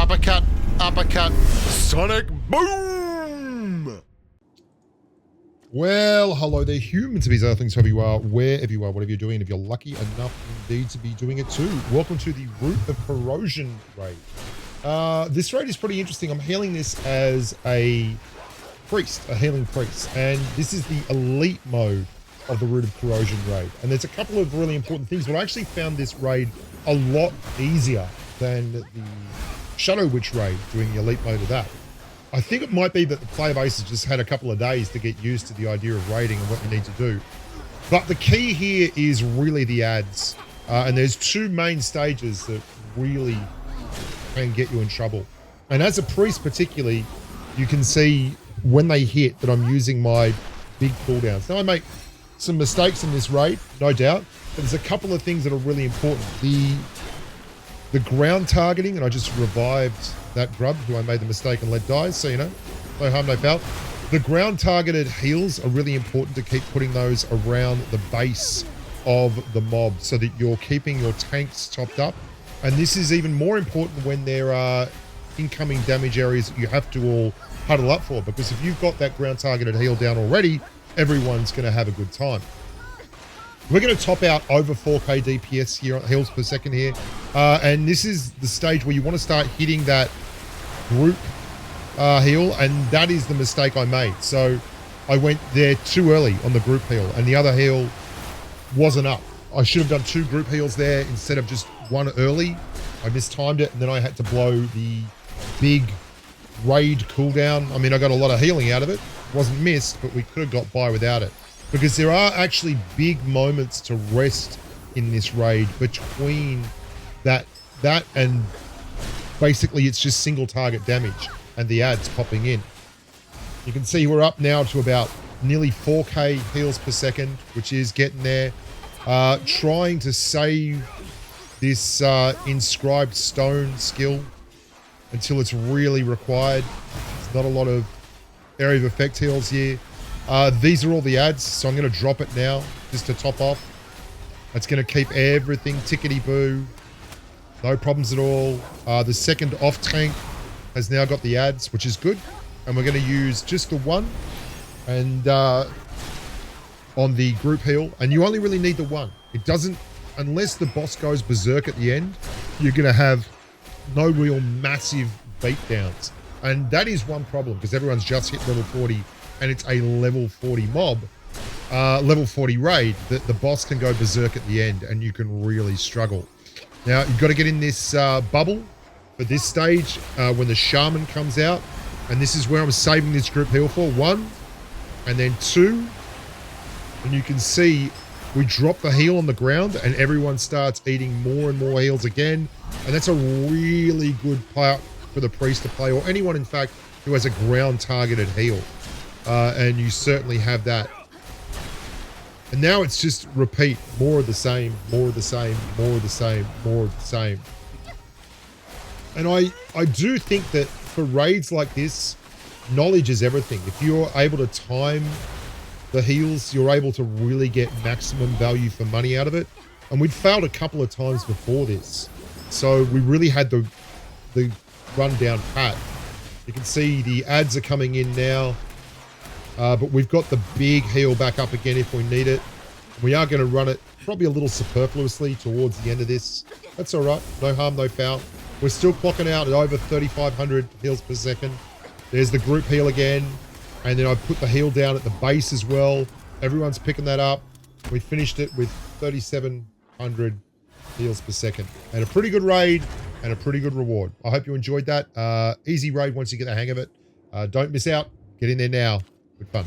uppercut, uppercut, sonic boom! Well, hello there, humans, of these other things, whoever you are, wherever you are, whatever you're doing, if you're lucky enough indeed to be doing it too. Welcome to the Root of Corrosion raid. This raid is pretty interesting. I'm hailing this as a priest, a healing priest, and this is the elite mode of the Root of Corrosion raid. And there's a couple of really important things, but I actually found this raid a lot easier than the Shadow Witch raid, doing the elite mode of that. I think it might be that the player base has just had a couple of days to get used to the idea of raiding and what you need to do. But the key here is really the ads. And there's two main stages that really can get you in trouble. And as a priest particularly, you can see when they hit that I'm using my big cooldowns. Now I make some mistakes in this raid, no doubt, but there's a couple of things that are really important. The ground targeting, and I just revived that grub who I made the mistake and let die, so you know, no harm, no foul. The ground targeted heals are really important to keep putting those around the base of the mob so that you're keeping your tanks topped up. And this is even more important when there are incoming damage areas that you have to all huddle up for, because if you've got that ground targeted heal down already, everyone's going to have a good time. We're going to top out over 4k DPS here, heals per second here. And this is the stage where you want to start hitting that group heal, and that is the mistake I made. So I went there too early on the group heal, and the other heal wasn't up. I should have done two group heals there instead of just one early. I mistimed it, and then I had to blow the big raid cooldown. I mean, I got a lot of healing out of it. It wasn't missed, but we could have got by without it. Because there are actually big moments to rest in this raid between that and basically it's just single target damage and the ads popping in. You can see we're up now to about nearly 4k heals per second, which is getting there. Trying to save this inscribed stone skill until it's really required. There's not a lot of area of effect heals here. These are all the ads, so I'm going to drop it now just to top off. That's going to keep everything tickety-boo. No problems at all. The second off tank has now got the ads, which is good. And we're going to use just the one and on the group heal. And you only really need the one. It doesn't, unless the boss goes berserk at the end, you're going to have no real massive beatdowns. And that is one problem, because everyone's just hit level 40 and it's a level 40 mob, level 40 raid, that the boss can go berserk at the end and you can really struggle. Now, you've got to get in this bubble for this stage when the shaman comes out. And this is where I'm saving this group heal for. 1, and then 2. And you can see we drop the heal on the ground and everyone starts eating more and more heals again. And that's a really good part for the priest to play, or anyone, in fact, who has a ground targeted heal. And you certainly have that. And now it's just repeat, more of the same, more of the same, more of the same, more of the same. And I do think that for raids like this, knowledge is everything. If you're able to time the heals, you're able to really get maximum value for money out of it. And we'd failed a couple of times before this, so we really had the rundown pat. You can see the ads are coming in now. But we've got the big heal back up again if we need it. We are going to run it probably a little superfluously towards the end of this. That's all right. No harm, no foul. We're still clocking out at over 3,500 heals per second. There's the group heal again. And then I put the heal down at the base as well. Everyone's picking that up. We finished it with 3,700 heals per second. And a pretty good raid and a pretty good reward. I hope you enjoyed that. Easy raid once you get the hang of it. Don't miss out. Get in there now. Good fun.